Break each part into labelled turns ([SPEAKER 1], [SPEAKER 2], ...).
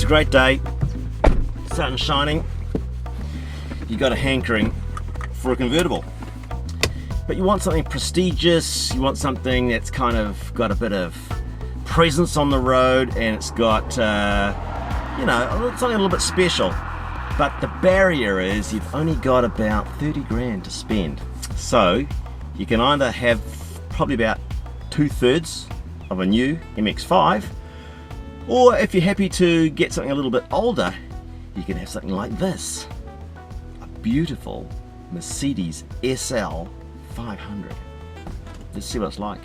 [SPEAKER 1] a great day, sun shining, you got a hankering for a convertible. But you want something prestigious, you want something that's kind of got a bit of presence on the road, and it's got, you know, something a little bit special. But the barrier is you've only got about 30 grand to spend. So you can either have probably about 2/3 of a new MX-5, or if you're happy to get something a little bit older, you can have something like this. A beautiful Mercedes SL500. Let's see what it's like.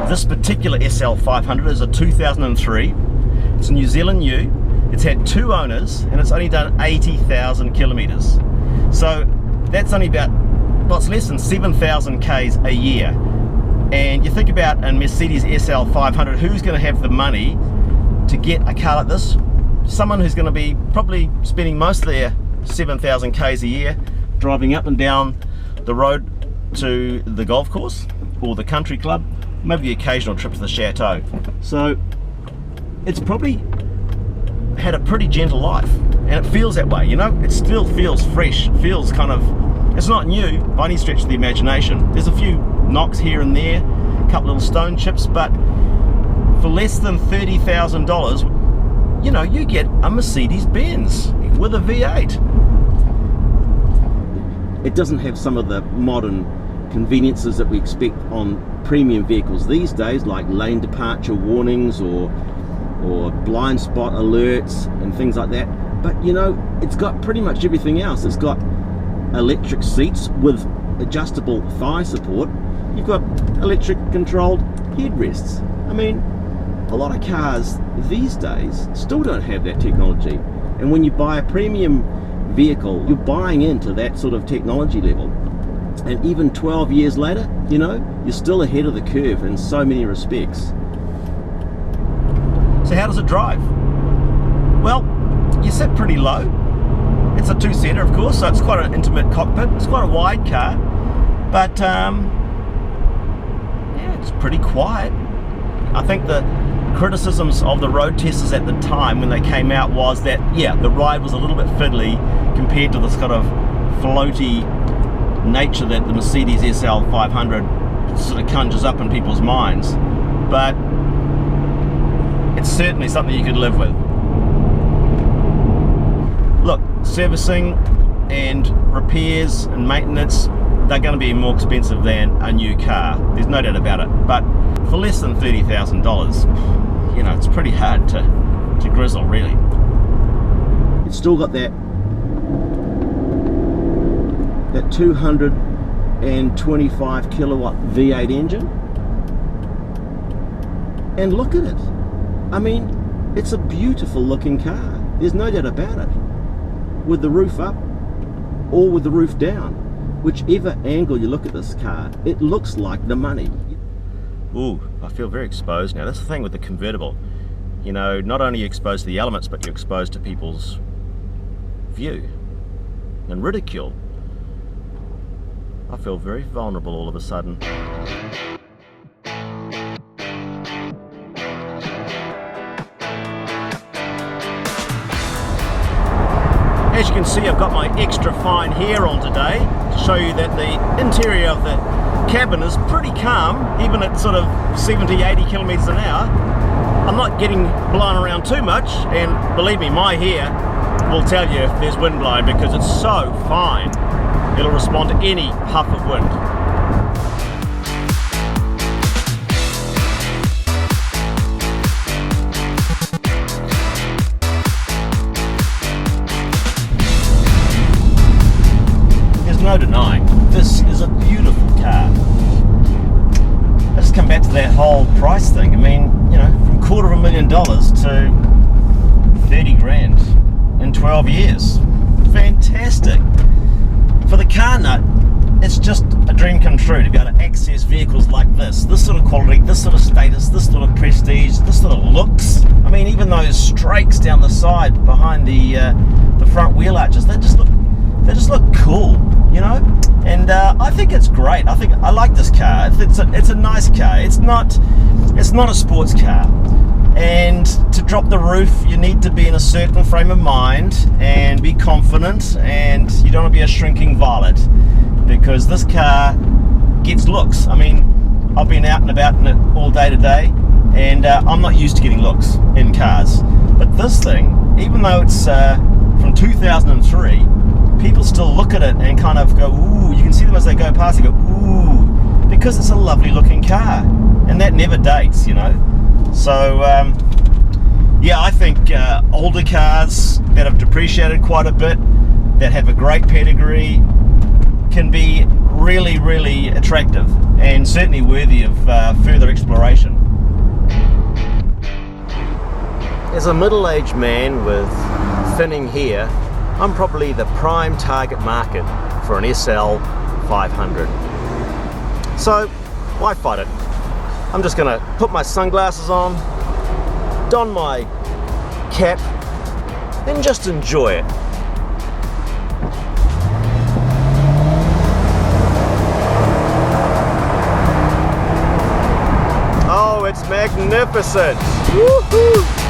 [SPEAKER 1] This particular SL500 is a 2003. It's a New Zealand new. It's had 2 owners and it's only done 80,000 kilometers. So that's only about, well, it's less than 7,000 Ks a year. And you think about a Mercedes SL500, who's going to have the money to get a car like this? Someone who's going to be probably spending most of their 7,000 Ks a year driving up and down the road to the golf course or the country club, maybe the occasional trip to the chateau. So it's probably had a pretty gentle life, and it feels that way, you know. It still feels fresh, feels kind of, it's not new by any stretch of the imagination. There's a few knocks here and there, a couple little stone chips, but for less than $30,000, you know, you get a Mercedes-Benz with a V8. It doesn't have some of the modern conveniences that we expect on premium vehicles these days, like lane departure warnings or blind spot alerts and things like that. But you know, it's got pretty much everything else. It's got electric seats with adjustable thigh support. You've got electric controlled headrests. I mean, a lot of cars these days still don't have that technology. And when you buy a premium vehicle, you're buying into that sort of technology level. And even 12 years later, you know, you're still ahead of the curve in so many respects. So how does it drive? Well, you sit pretty low. It's a 2-seater, of course, so it's quite an intimate cockpit. It's quite a wide car, but yeah, it's pretty quiet. I think the criticisms of the road testers at the time when they came out was that, yeah, the ride was a little bit fiddly compared to this kind of floaty nature that the Mercedes SL500 sort of conjures up in people's minds. But it's certainly something you could live with. Look, servicing and repairs and maintenance, they're going to be more expensive than a new car. There's no doubt about it. But for less than $30,000, you know, it's pretty hard to grizzle, really. It's still got that 225 kilowatt V8 engine. And look at it. I mean, it's a beautiful looking car. There's no doubt about it. With the roof up or with the roof down, whichever angle you look at this car, it looks like the money. Ooh, I feel very exposed now. That's the thing with the convertible. You know, not only are you exposed to the elements, but you're exposed to people's view and ridicule. I feel very vulnerable all of a sudden. As you can see, I've got my extra fine hair on today to show you that the interior of the cabin is pretty calm, even at sort of 70, 80 kilometers an hour. I'm not getting blown around too much, and believe me, my hair will tell you if there's wind blowing because it's so fine. It'll respond to any puff of wind. No denying, this is a beautiful car. Let's come back to that whole price thing. I mean, you know, from $250,000 to 30 grand in 12 years. Fantastic. For the CarNut, it's just a dream come true to be able to access vehicles like this sort of quality, this sort of status, this sort of prestige, this sort of looks. I mean, even those strakes down the side behind the front wheel arches, they just look they just look cool, you know. And I think it's great. I like this car. It's a nice car. It's not a sports car. And to drop the roof, you need to be in a certain frame of mind and be confident, and you don't want to be a shrinking violet, because this car gets looks. I mean, I've been out and about in it all day today, and I'm not used to getting looks in cars. But this thing, even though it's from 2003, people still look at it and kind of go, ooh. You can see them as they go past, they go, ooh, because it's a lovely looking car, and that never dates, you know. So yeah, I think older cars that have depreciated quite a bit, that have a great pedigree, can be really, really attractive and certainly worthy of further exploration. As a middle-aged man with thinning hair, I'm probably the prime target market for an SL500. So why fight it? I'm just gonna put my sunglasses on, don my cap, and just enjoy it. Oh, it's magnificent! Woohoo!